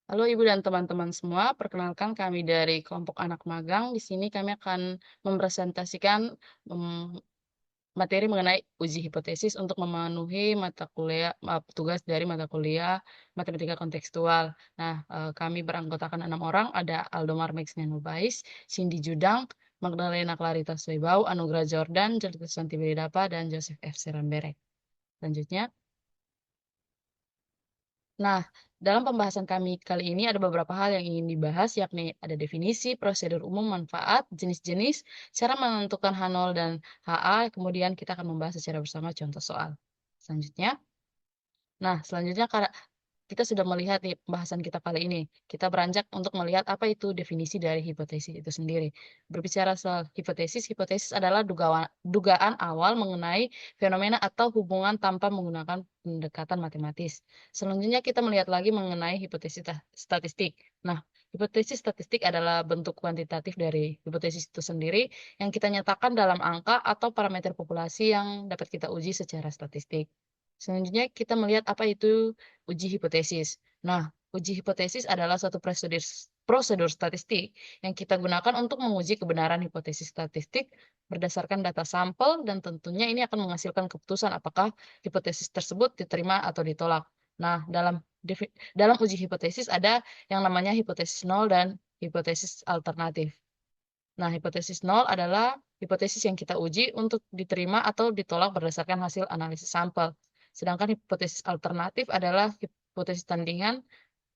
Halo Ibu dan teman-teman semua, perkenalkan kami dari kelompok anak magang. Di sini kami akan mempresentasikan mmm, materi mengenai uji hipotesis untuk memenuhi mata kuliah tugas dari mata kuliah matematika kontekstual. Nah, kami beranggotakan 6 orang, ada Aldomar Maxnian Nubais, Cindy Judang, Magdalena Clarita Soebau, Anugrah Jordan, Jelita Santi Bedapa, dan Joseph F. Serambere. Selanjutnya, nah, dalam pembahasan kami kali ini ada beberapa hal yang ingin dibahas, yakni ada definisi, prosedur umum, manfaat, jenis-jenis, cara menentukan H0 dan HA, kemudian kita akan membahas secara bersama contoh soal. Selanjutnya, selanjutnya kita sudah melihat nih pembahasan kita kali ini. Kita beranjak untuk melihat apa itu definisi dari hipotesis itu sendiri. Berbicara soal hipotesis, hipotesis adalah dugaan awal mengenai fenomena atau hubungan tanpa menggunakan pendekatan matematis. Selanjutnya kita melihat lagi mengenai hipotesis statistik. Nah, hipotesis statistik adalah bentuk kuantitatif dari hipotesis itu sendiri yang kita nyatakan dalam angka atau parameter populasi yang dapat kita uji secara statistik. Selanjutnya kita melihat apa itu uji hipotesis. Nah, uji hipotesis adalah suatu prosedur statistik yang kita gunakan untuk menguji kebenaran hipotesis statistik berdasarkan data sampel dan tentunya ini akan menghasilkan keputusan apakah hipotesis tersebut diterima atau ditolak. Nah, dalam uji hipotesis ada yang namanya hipotesis nol dan hipotesis alternatif. Nah, hipotesis nol adalah hipotesis yang kita uji untuk diterima atau ditolak berdasarkan hasil analisis sampel. Sedangkan hipotesis alternatif adalah hipotesis tandingan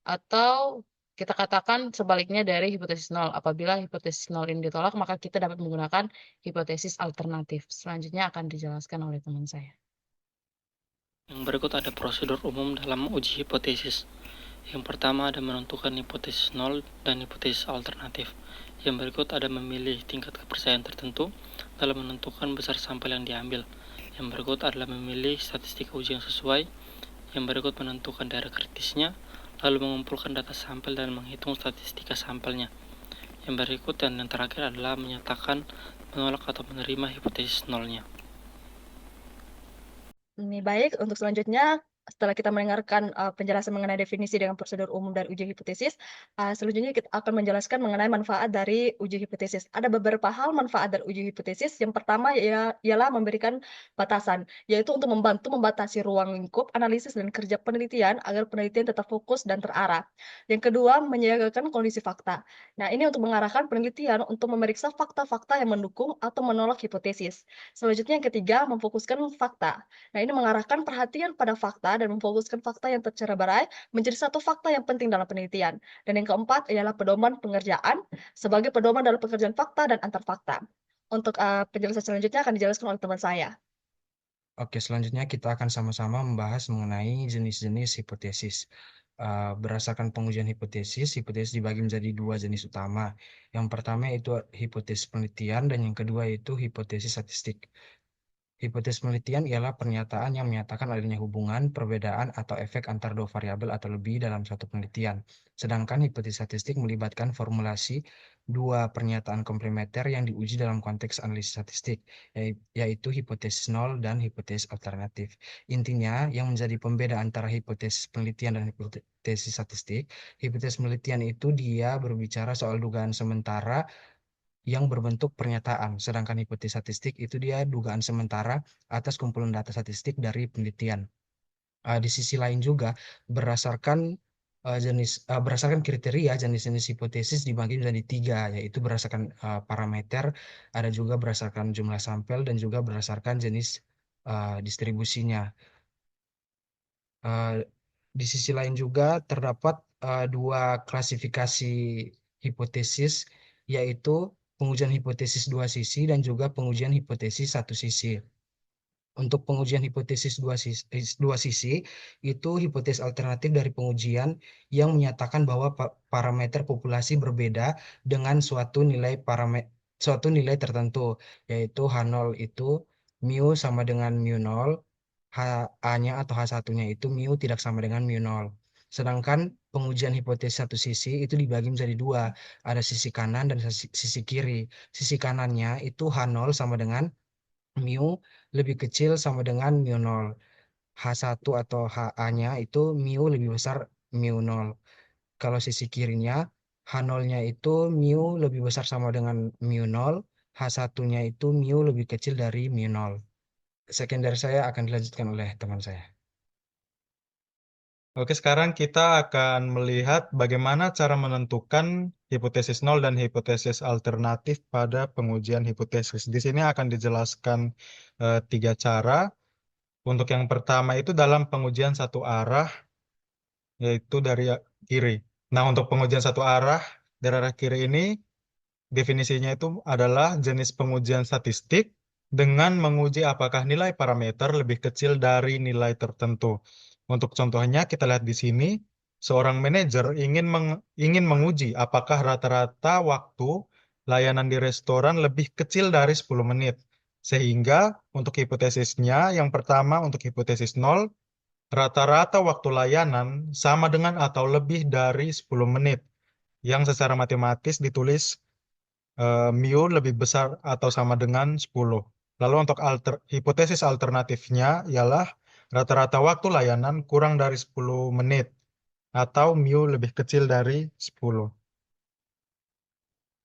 atau kita katakan sebaliknya dari hipotesis nol. Apabila hipotesis nol ini ditolak, maka kita dapat menggunakan hipotesis alternatif. Selanjutnya akan dijelaskan oleh teman saya. Yang berikut ada prosedur umum dalam uji hipotesis. Yang pertama ada menentukan hipotesis nol dan hipotesis alternatif. Yang berikut ada memilih tingkat kepercayaan tertentu dalam menentukan besar sampel yang diambil. Yang berikut adalah memilih statistik uji yang sesuai. Yang berikut menentukan daerah kritisnya, lalu mengumpulkan data sampel dan menghitung statistika sampelnya. Yang berikut dan yang terakhir adalah menyatakan menolak atau menerima hipotesis nolnya. Ini baik, untuk selanjutnya, setelah kita mendengarkan, penjelasan mengenai definisi dengan prosedur umum dari uji hipotesis, selanjutnya kita akan menjelaskan mengenai manfaat dari uji hipotesis. Ada beberapa hal manfaat dari uji hipotesis, yang pertama ialah memberikan batasan, yaitu untuk membantu membatasi ruang lingkup analisis dan kerja penelitian agar penelitian tetap fokus dan terarah. Yang kedua, menyiagakan kondisi fakta. Nah, ini untuk mengarahkan penelitian untuk memeriksa fakta-fakta yang mendukung atau menolak hipotesis. Selanjutnya yang ketiga, memfokuskan fakta. Nah, ini mengarahkan perhatian pada fakta dan memfokuskan fakta yang tercerai-berai menjadi satu fakta yang penting dalam penelitian. Dan yang keempat ialah pedoman pengerjaan sebagai pedoman dalam pekerjaan fakta dan antar fakta. Untuk penjelasan selanjutnya akan dijelaskan oleh teman saya. Oke, selanjutnya kita akan sama-sama membahas mengenai jenis-jenis hipotesis. Berdasarkan pengujian hipotesis, hipotesis dibagi menjadi dua jenis utama. Yang pertama itu hipotesis penelitian dan yang kedua itu hipotesis statistik. Hipotesis penelitian ialah pernyataan yang menyatakan adanya hubungan, perbedaan, atau efek antar dua variabel atau lebih dalam suatu penelitian. Sedangkan hipotesis statistik melibatkan formulasi dua pernyataan komplementer yang diuji dalam konteks analisis statistik, yaitu hipotesis nol dan hipotesis alternatif. Intinya, yang menjadi pembeda antara hipotesis penelitian dan hipotesis statistik, hipotesis penelitian itu dia berbicara soal dugaan sementara yang berbentuk pernyataan, sedangkan hipotesis statistik itu dia dugaan sementara atas kumpulan data statistik dari penelitian. Di sisi lain juga berdasarkan berdasarkan kriteria jenis-jenis hipotesis dibagi menjadi tiga, yaitu berdasarkan parameter, ada juga berdasarkan jumlah sampel dan juga berdasarkan jenis distribusinya. Uh, di sisi lain juga terdapat dua klasifikasi hipotesis, yaitu pengujian hipotesis dua sisi dan juga pengujian hipotesis satu sisi. Untuk pengujian hipotesis dua sisi, itu hipotesis alternatif dari pengujian yang menyatakan bahwa parameter populasi berbeda dengan suatu nilai tertentu, yaitu H0 itu mu sama dengan mu 0, HA-nya atau H1-nya itu mu tidak sama dengan mu 0. Sedangkan pengujian hipotesis satu sisi itu dibagi menjadi dua, ada sisi kanan dan sisi kiri. Sisi kanannya itu H0 sama dengan mu lebih kecil sama dengan mu 0. H1 atau HA-nya itu mu lebih besar mu 0. kalau sisi kirinya H0-nya itu mu lebih besar sama dengan mu 0, H1-nya itu mu lebih kecil dari mu 0. Sekian dari saya, akan dilanjutkan oleh teman saya. Oke, sekarang kita akan melihat bagaimana cara menentukan hipotesis nol dan hipotesis alternatif pada pengujian hipotesis. Di sini akan dijelaskan 3 cara. Untuk yang pertama itu dalam pengujian satu arah, yaitu dari kiri. Nah, untuk pengujian satu arah dari arah kiri ini, definisinya itu adalah jenis pengujian statistik dengan menguji apakah nilai parameter lebih kecil dari nilai tertentu. Untuk contohnya, kita lihat di sini, seorang manajer ingin menguji apakah rata-rata waktu layanan di restoran lebih kecil dari 10 menit. Sehingga untuk hipotesisnya, yang pertama untuk hipotesis 0, rata-rata waktu layanan sama dengan atau lebih dari 10 menit, yang secara matematis ditulis mu lebih besar atau sama dengan 10. Lalu untuk hipotesis alternatifnya ialah rata-rata waktu layanan kurang dari 10 menit atau mu lebih kecil dari 10.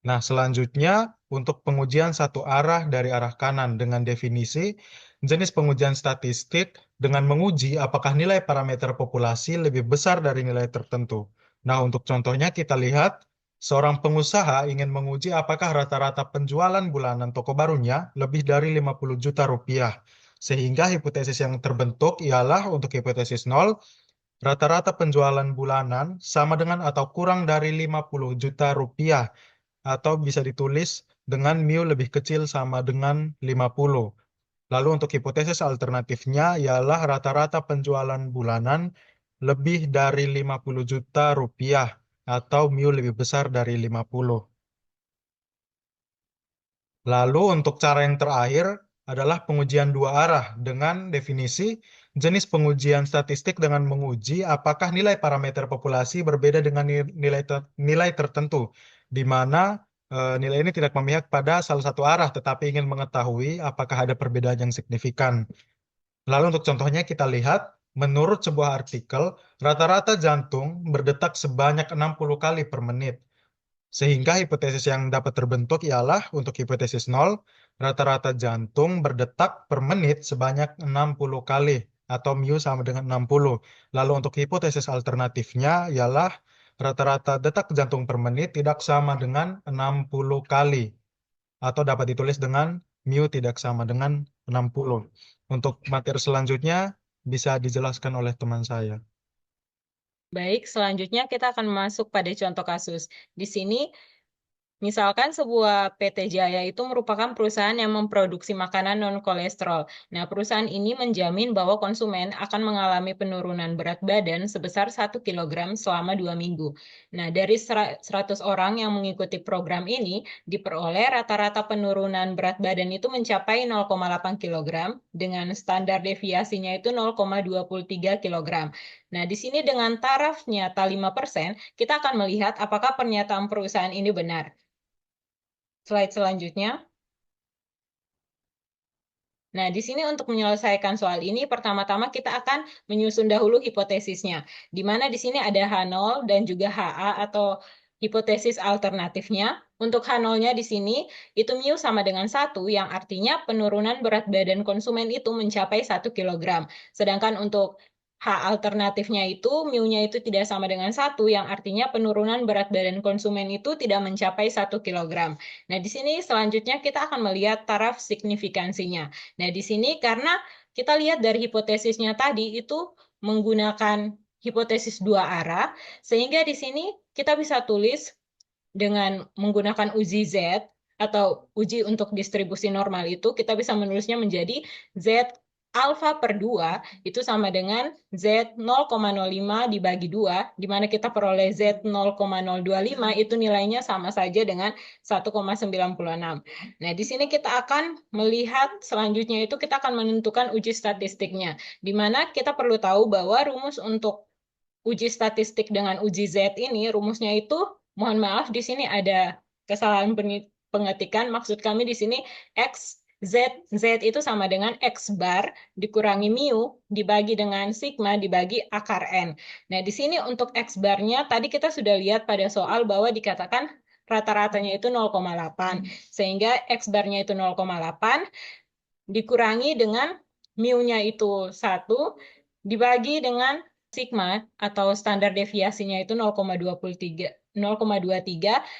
Nah, selanjutnya untuk pengujian satu arah dari arah kanan dengan definisi jenis pengujian statistik dengan menguji apakah nilai parameter populasi lebih besar dari nilai tertentu. Nah, untuk contohnya kita lihat seorang pengusaha ingin menguji apakah rata-rata penjualan bulanan toko barunya lebih dari 50 juta rupiah. Sehingga hipotesis yang terbentuk ialah untuk hipotesis 0, rata-rata penjualan bulanan sama dengan atau kurang dari 50 juta rupiah, atau bisa ditulis dengan mu lebih kecil sama dengan 50. Lalu untuk hipotesis alternatifnya ialah rata-rata penjualan bulanan lebih dari 50 juta rupiah atau mu lebih besar dari 50. Lalu untuk cara yang terakhir adalah pengujian dua arah dengan definisi jenis pengujian statistik dengan menguji apakah nilai parameter populasi berbeda dengan nilai tertentu, di mana nilai ini tidak memihak pada salah satu arah, tetapi ingin mengetahui apakah ada perbedaan yang signifikan. Lalu untuk contohnya kita lihat, menurut sebuah artikel, rata-rata jantung berdetak sebanyak 60 kali per menit. Sehingga hipotesis yang dapat terbentuk ialah untuk hipotesis 0, rata-rata jantung berdetak per menit sebanyak 60 kali atau mu sama dengan 60. Lalu untuk hipotesis alternatifnya ialah rata-rata detak jantung per menit tidak sama dengan 60 kali atau dapat ditulis dengan mu tidak sama dengan 60. Untuk materi selanjutnya bisa dijelaskan oleh teman saya. Baik, selanjutnya kita akan masuk pada contoh kasus. Di sini, misalkan sebuah PT Jaya itu merupakan perusahaan yang memproduksi makanan non-kolesterol. Nah, perusahaan ini menjamin bahwa konsumen akan mengalami penurunan berat badan sebesar 1 kg selama 2 minggu. Nah, dari 100 orang yang mengikuti program ini, diperoleh rata-rata penurunan berat badan itu mencapai 0,8 kg, dengan standar deviasinya itu 0,23 kg. Nah, di sini dengan taraf nyata 5%, kita akan melihat apakah pernyataan perusahaan ini benar. Slide selanjutnya. Nah, di sini untuk menyelesaikan soal ini, pertama-tama kita akan menyusun dahulu hipotesisnya, di mana di sini ada H0 dan juga HA atau hipotesis alternatifnya. Untuk H0-nya di sini, itu mu sama dengan 1, yang artinya penurunan berat badan konsumen itu mencapai 1 kg. Sedangkan untuk H alternatifnya itu, mu-nya itu tidak sama dengan 1, yang artinya penurunan berat badan konsumen itu tidak mencapai 1 kg. Nah, di sini selanjutnya kita akan melihat taraf signifikansinya. Nah, di sini karena kita lihat dari hipotesisnya tadi itu menggunakan hipotesis dua arah, sehingga di sini kita bisa tulis dengan menggunakan uji Z atau uji untuk distribusi normal itu, kita bisa menulisnya menjadi Z alfa per 2 itu sama dengan Z 0,05 dibagi 2, di mana kita peroleh Z 0,025 itu nilainya sama saja dengan 1,96. Nah, di sini kita akan melihat selanjutnya itu kita akan menentukan uji statistiknya, di mana kita perlu tahu bahwa rumus untuk uji statistik dengan uji Z ini, rumusnya itu, mohon maaf, di sini ada kesalahan pengetikan, maksud kami di sini X Z itu sama dengan X bar dikurangi mu dibagi dengan sigma dibagi akar N. Nah, di sini untuk X barnya tadi kita sudah lihat pada soal bahwa dikatakan rata-ratanya itu 0,8. Sehingga X barnya itu 0,8 dikurangi dengan mu-nya itu 1 dibagi dengan sigma atau standar deviasinya itu 0,23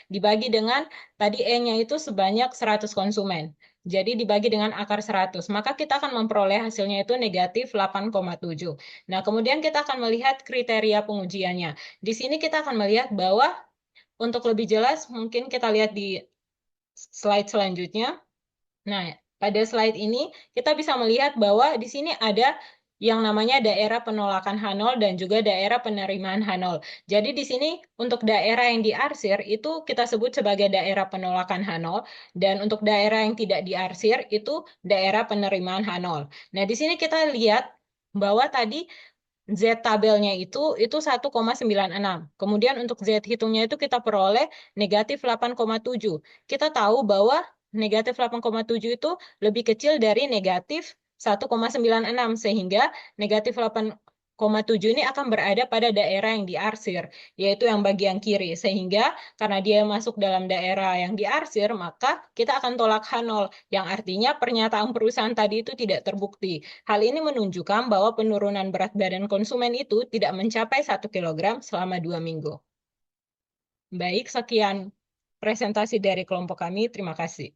dibagi dengan tadi E-nya itu sebanyak 100 konsumen. Jadi dibagi dengan akar 100, maka kita akan memperoleh hasilnya itu negatif 8,7. Nah, kemudian kita akan melihat kriteria pengujiannya. Di sini kita akan melihat bahwa untuk lebih jelas mungkin kita lihat di slide selanjutnya. Nah, pada slide ini kita bisa melihat bahwa di sini ada yang namanya daerah penolakan H0 dan juga daerah penerimaan H0. Jadi di sini untuk daerah yang diarsir itu kita sebut sebagai daerah penolakan H0 dan untuk daerah yang tidak diarsir itu daerah penerimaan H0. Nah, di sini kita lihat bahwa tadi Z tabelnya itu 1,96. Kemudian untuk Z hitungnya itu kita peroleh negatif 8,7. Kita tahu bahwa negatif 8,7 itu lebih kecil dari negatif 1,96 sehingga negatif 8,7 ini akan berada pada daerah yang diarsir, yaitu yang bagian kiri. Sehingga karena dia masuk dalam daerah yang diarsir, maka kita akan tolak H0, yang artinya pernyataan perusahaan tadi itu tidak terbukti. Hal ini menunjukkan bahwa penurunan berat badan konsumen itu tidak mencapai 1 kg selama 2 minggu. Baik, sekian presentasi dari kelompok kami. Terima kasih.